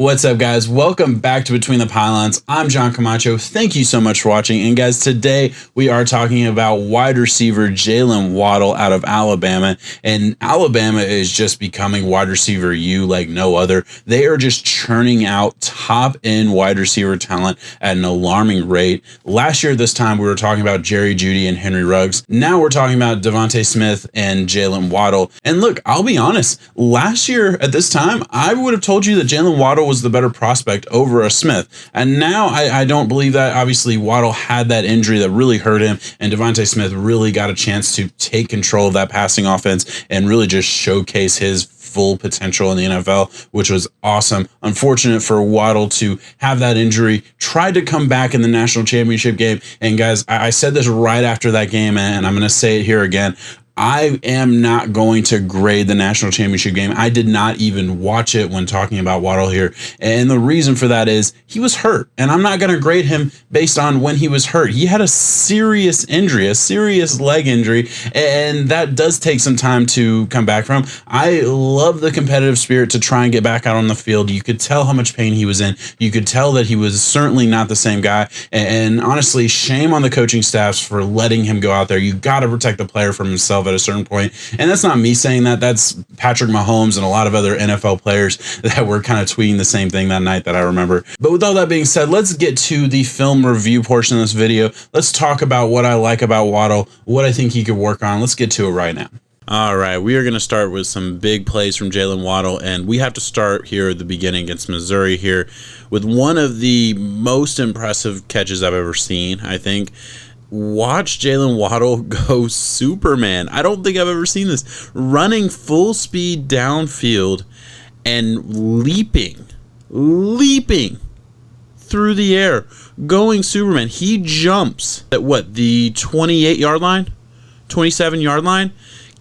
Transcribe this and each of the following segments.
What's up, guys? Welcome back to Between the Pylons. I'm John Camacho. Thank you so much for watching. And guys, today we are talking about wide receiver Jaylen Waddle out of Alabama. And Alabama is just becoming wide receiver U like no other. They are just churning out top-end wide receiver talent at an alarming rate. Last year, this time, we were talking about Jerry Jeudy and Henry Ruggs. Now we're talking about Devontae Smith and Jaylen Waddle. And look, I'll be honest, last year at this time, I would have told you that Jaylen Waddle was the better prospect over a Smith. And now I don't believe that. Obviously, Waddle had that injury that really hurt him, and Devontae Smith really got a chance to take control of that passing offense and really just showcase his full potential in the NFL, which was awesome. Unfortunate for Waddle to have that injury, tried to come back in the national championship game. And guys, I said this right after that game, and I'm going to say it here again. I am not going to grade the national championship game. I did not even watch it when talking about Waddle here. And the reason for that is he was hurt. And I'm not going to grade him based on when he was hurt. He had a serious injury, a serious leg injury. And that does take some time to come back from. I love the competitive spirit to try and get back out on the field. You could tell how much pain he was in. You could tell that he was certainly not the same guy. And honestly, shame on the coaching staffs for letting him go out there. You got to protect the player from himself at a certain point. And that's not me saying that. That's Patrick Mahomes and a lot of other NFL players that were kind of tweeting the same thing that night that I remember. But with all that being said, let's get to the film review portion of this video. Let's talk about what I like about Waddle, what I think he could work on. Let's get to it right now. All right, we are going to start with some big plays from Jaylen Waddle, and we have to start here at the beginning against Missouri here with one of the most impressive catches I've ever seen, I think. Watch Jaylen Waddle go Superman. I don't think I've ever seen this. Running full speed downfield and leaping through the air, going Superman. He jumps at the 28-yard line, 27-yard line,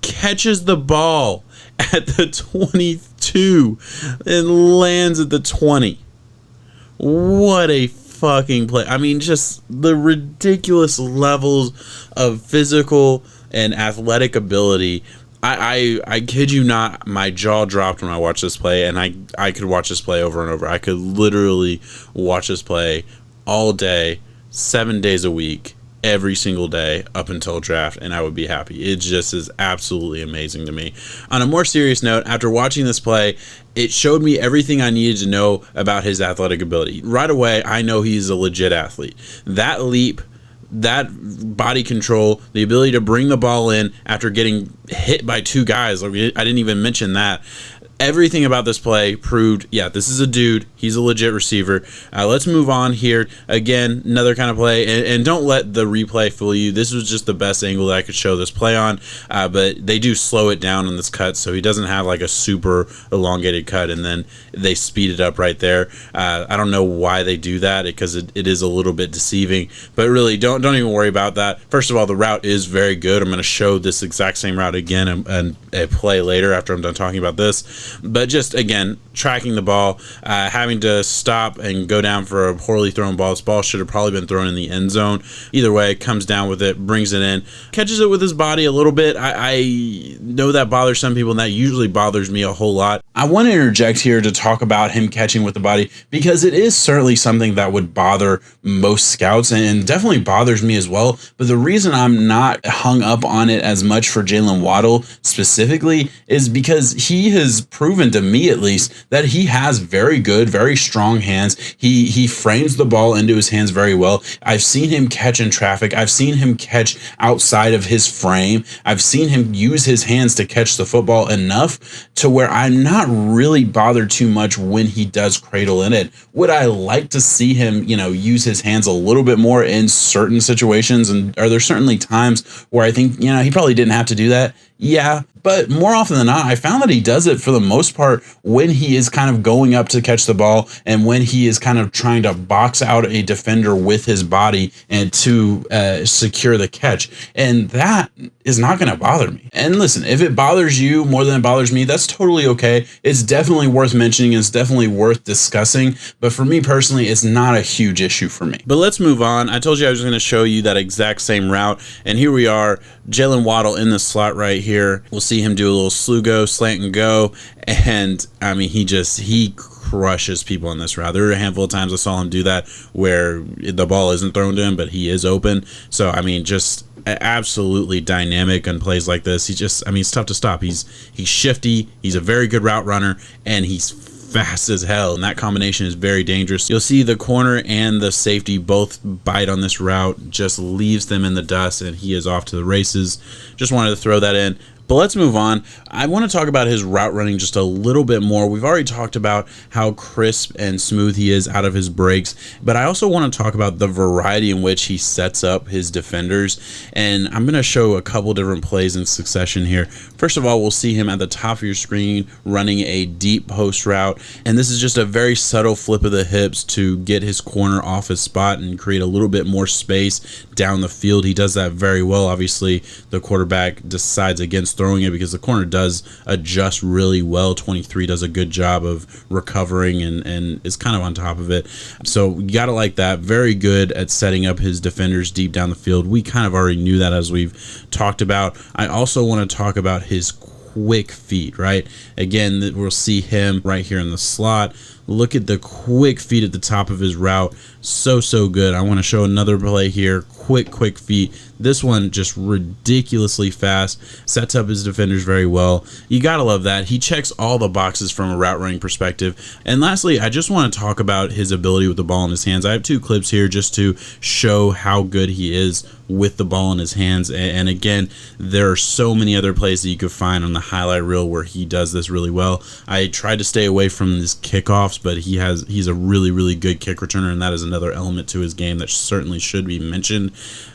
catches the ball at the 22 and lands at the 20. What a fucking play. I mean, just the ridiculous levels of physical and athletic ability. I kid you not, my jaw dropped when I watched this play, and I could watch this play over and over. I could literally watch this play all day, 7 days a week, every single day up until draft, and I would be happy. It just is absolutely amazing to me. On a more serious note, after watching this play, it showed me everything I needed to know about his athletic ability. Right away, I know he's a legit athlete. That leap, that body control, the ability to bring the ball in after getting hit by two guys, I didn't even mention that. Everything about this play proved, yeah, this is a dude. He's a legit receiver. Let's move on here. Again, another kind of play. And don't let the replay fool you. This was just the best angle that I could show this play on. But they do slow it down in this cut, so he doesn't have like a super elongated cut, and then they speed it up right there. I don't know why they do that, because it is a little bit deceiving. But really, don't even worry about that. First of all, the route is very good. I'm going to show this exact same route again and a play later after I'm done talking about this. But just, again, tracking the ball, having to stop and go down for a poorly thrown ball. This ball should have probably been thrown in the end zone. Either way, comes down with it, brings it in, catches it with his body a little bit. I know that bothers some people, and that usually bothers me a whole lot. I want to interject here to talk about him catching with the body, because it is certainly something that would bother most scouts, and definitely bothers me as well. But the reason I'm not hung up on it as much for Jaylen Waddle specifically is because he has proven, to me at least, that he has very good, very strong hands. He frames the ball into his hands very well. I've seen him catch in traffic. I've seen him catch outside of his frame. I've seen him use his hands to catch the football enough to where I'm not really bothered too much when he does cradle in it. Would I like to see him, use his hands a little bit more in certain situations? And are there certainly times where I think, he probably didn't have to do that? Yeah, but more often than not, I found that he does it for the most part when he is kind of going up to catch the ball, and when he is kind of trying to box out a defender with his body and to secure the catch. And that is not going to bother me. And listen, if it bothers you more than it bothers me, that's totally okay. It's definitely worth mentioning. It's definitely worth discussing. But for me personally, it's not a huge issue for me. But let's move on. I told you I was going to show you that exact same route. And here we are, Jaylen Waddle in the slot right here. We'll see him do a little slew go, slant and go. And I mean, he crushes people on this route. There are a handful of times I saw him do that where the ball isn't thrown to him, but he is open. So, I mean, just absolutely dynamic on plays like this. He's tough to stop. He's shifty. He's a very good route runner, and he's fast as hell, and that combination is very dangerous. You'll see the corner and the safety both bite on this route, just leaves them in the dust, and he is off to the races. Just wanted to throw that in. But let's move on. I want to talk about his route running just a little bit more. We've already talked about how crisp and smooth he is out of his breaks, but I also want to talk about the variety in which he sets up his defenders, and I'm going to show a couple different plays in succession here. First of all, we'll see him at the top of your screen running a deep post route, and this is just a very subtle flip of the hips to get his corner off his spot and create a little bit more space down the field. He does that very well. Obviously, the quarterback decides against throwing it because the corner does adjust really well. 23 does a good job of recovering and is kind of on top of it. So you got to like that. Very good at setting up his defenders deep down the field. We kind of already knew that as we've talked about. I also want to talk about his quick feet, right? Again, we'll see him right here in the slot. Look at the quick feet at the top of his route. So good. I want to show another play here. Quick feet. This one just ridiculously fast. Sets up his defenders very well. You gotta love that. He checks all the boxes from a route running perspective. And lastly, I just want to talk about his ability with the ball in his hands. I have two clips here just to show how good he is with the ball in his hands. And again, there are so many other plays that you could find on the highlight reel where he does this really well. I tried to stay away from his kickoffs, but he's a really good kick returner, and that is another element to his game that certainly should be mentioned.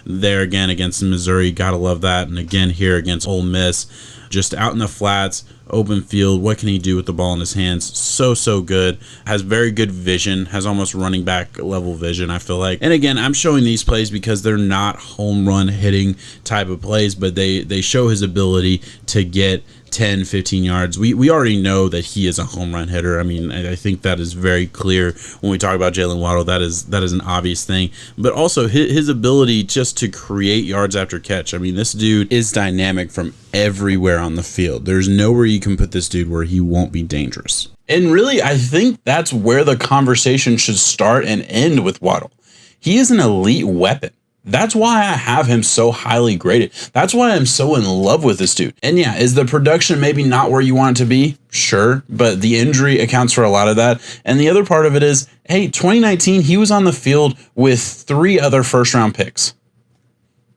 There again against Missouri, gotta love that. And again here against Ole Miss, just out in the flats, open field. What can he do with the ball in his hands? So good. Has very good vision. Has almost running back level vision, I feel like. And again, I'm showing these plays because they're not home run hitting type of plays, but they show his ability to get 10, 15 yards. We already know that he is a home run hitter. I mean, I think that is very clear when we talk about Jaylen Waddle. That is an obvious thing. But also his ability just to create yards after catch. I mean, this dude is dynamic from everywhere on the field. There's nowhere you can put this dude where he won't be dangerous. And really, I think that's where the conversation should start and end with Waddle. He is an elite weapon. That's why I have him so highly graded. That's why I'm so in love with this dude. And yeah, is the production maybe not where you want it to be? Sure, but the injury accounts for a lot of that. And the other part of it is, hey, 2019, he was on the field with 3 other first-round picks.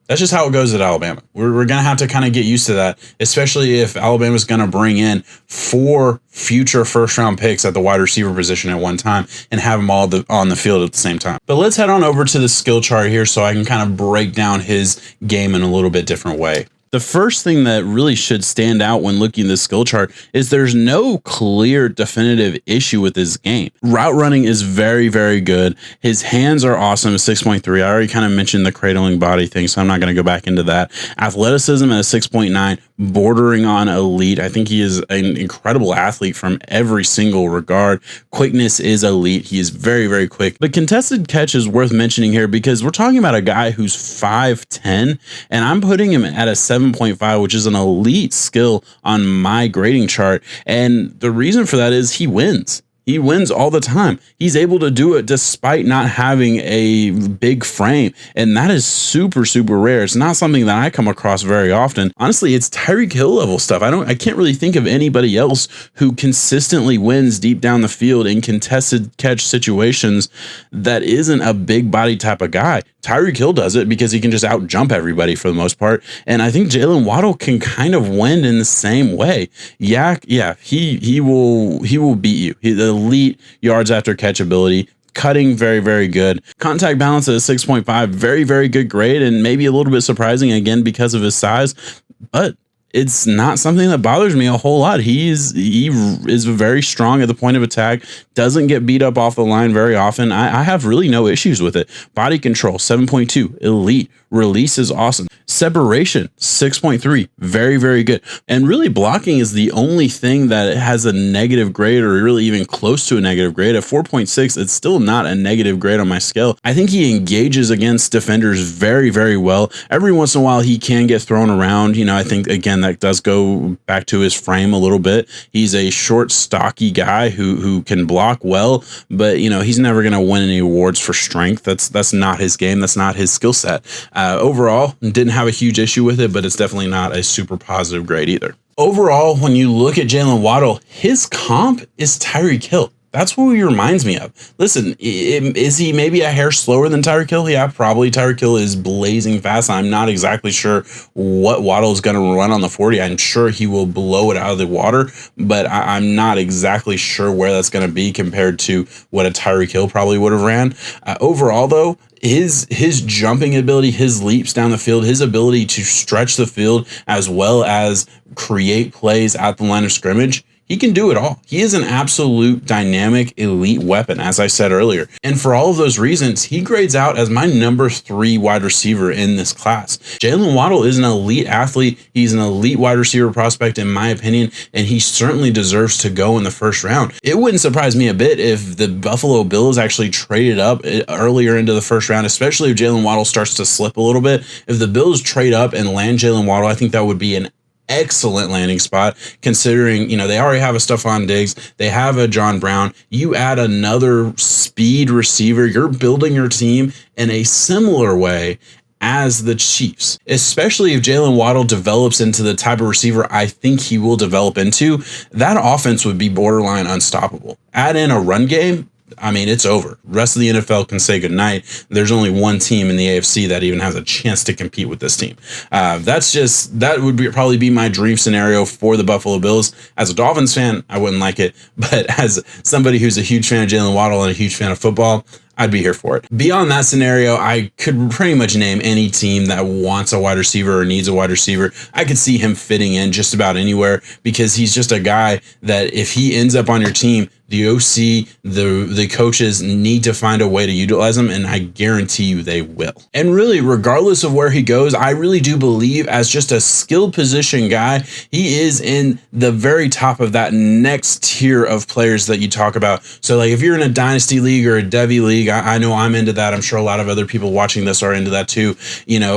That's just how it goes at Alabama. We're going to have to kind of get used to that, especially if Alabama's going to bring in 4 future first-round picks at the wide receiver position at one time and have them all on the field at the same time. But let's head on over to the skill chart here so I can kind of break down his game in a little bit different way. The first thing that really should stand out when looking at the skill chart is there's no clear definitive issue with his game. Route running is very good. His hands are awesome at 6.3. I already kind of mentioned the cradling body thing, so I'm not going to go back into that. Athleticism at a 6.9, bordering on elite. I think he is an incredible athlete from every single regard. Quickness is elite. He is very quick. The contested catch is worth mentioning here because we're talking about a guy who's 5'10", and I'm putting him at a 7.5, which is an elite skill on my grading chart. And the reason for that is he wins. He wins all the time. He's able to do it despite not having a big frame. And that is super rare. It's not something that I come across very often. Honestly, it's Tyreek Hill level stuff. I can't really think of anybody else who consistently wins deep down the field in contested catch situations that isn't a big body type of guy. Tyreek Hill does it because he can just out jump everybody for the most part. And I think Jaylen Waddle can kind of win in the same way. Yeah, he will beat you. The elite yards after catch ability. Cutting, very good. Contact balance at a 6.5, very good grade, and maybe a little bit surprising again because of his size, but it's not something that bothers me a whole lot. He is very strong at the point of attack, doesn't get beat up off the line very often. I have really no issues with it. Body control, 7.2, elite. Release is awesome. Separation, 6.3, very good. And really blocking is the only thing that has a negative grade or really even close to a negative grade. At 4.6, it's still not a negative grade on my scale. I think he engages against defenders very well. Every once in a while, he can get thrown around. I think, again, that does go back to his frame a little bit. He's a short, stocky guy who can block well, but he's never going to win any awards for strength. That's not his game. That's not his skill set. Overall, didn't have a huge issue with it, but it's definitely not a super positive grade either. Overall, when you look at Jaylen Waddle, his comp is Tyreek Hill. That's what he reminds me of. Listen, is he maybe a hair slower than Tyreek Hill? Yeah, probably. Tyreek Hill is blazing fast. I'm not exactly sure what Waddle is going to run on the 40. I'm sure he will blow it out of the water, but I'm not exactly sure where that's going to be compared to what a Tyreek Hill probably would have ran. Overall, though, his jumping ability, his leaps down the field, his ability to stretch the field as well as create plays at the line of scrimmage, he can do it all. He is an absolute dynamic elite weapon, as I said earlier. And for all of those reasons, he grades out as my number 3 wide receiver in this class. Jaylen Waddle is an elite athlete. He's an elite wide receiver prospect, in my opinion, and he certainly deserves to go in the first round. It wouldn't surprise me a bit if the Buffalo Bills actually traded up earlier into the first round, especially if Jaylen Waddle starts to slip a little bit. If the Bills trade up and land Jaylen Waddle, I think that would be an excellent landing spot, considering they already have a Stephon Diggs, they have a John Brown. You add another speed receiver, you're building your team in a similar way as the Chiefs, especially if Jaylen Waddle develops into the type of receiver I think he will develop into. That offense would be borderline unstoppable. Add in a run game, I mean, it's over. The rest of the NFL can say goodnight. There's only one team in the AFC that even has a chance to compete with this team. That would probably be my dream scenario for the Buffalo Bills. As a Dolphins fan, I wouldn't like it. But as somebody who's a huge fan of Jaylen Waddle and a huge fan of football, I'd be here for it. Beyond that scenario, I could pretty much name any team that wants a wide receiver or needs a wide receiver. I could see him fitting in just about anywhere because he's just a guy that if he ends up on your team, the OC, the coaches need to find a way to utilize him, and I guarantee you they will. And really, regardless of where he goes, I really do believe as just a skilled position guy, he is in the very top of that next tier of players that you talk about. So like if you're in a dynasty league or a Devy league, I know I'm into that. I'm sure a lot of other people watching this are into that too.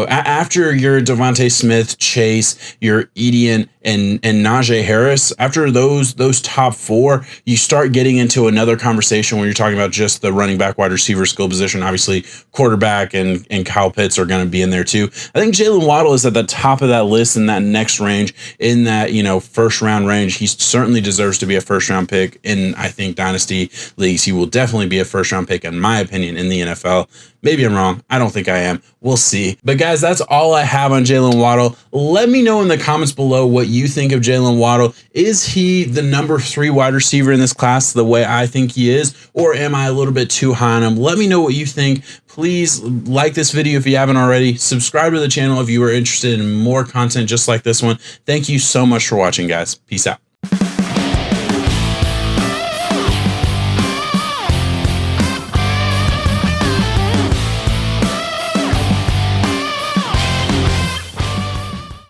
After your Devontae Smith, Chase, your Etienne, and Najee Harris, after those top 4, you start getting into another conversation where you're talking about just the running back, wide receiver skill position. Obviously, quarterback and Kyle Pitts are going to be in there too. I think Jaylen Waddle is at the top of that list in that next range, in that first round range. He certainly deserves to be a first round pick in, I think, dynasty leagues. He will definitely be a first round pick, in my opinion, in the NFL. Maybe I'm wrong. I don't think I am. We'll see. But guys, that's all I have on Jaylen Waddle. Let me know in the comments below what you think of Jaylen Waddle. Is he the number 3 wide receiver in this class the way I think he is? Or am I a little bit too high on him? Let me know what you think. Please like this video if you haven't already. Subscribe to the channel if you are interested in more content just like this one. Thank you so much for watching, guys. Peace out.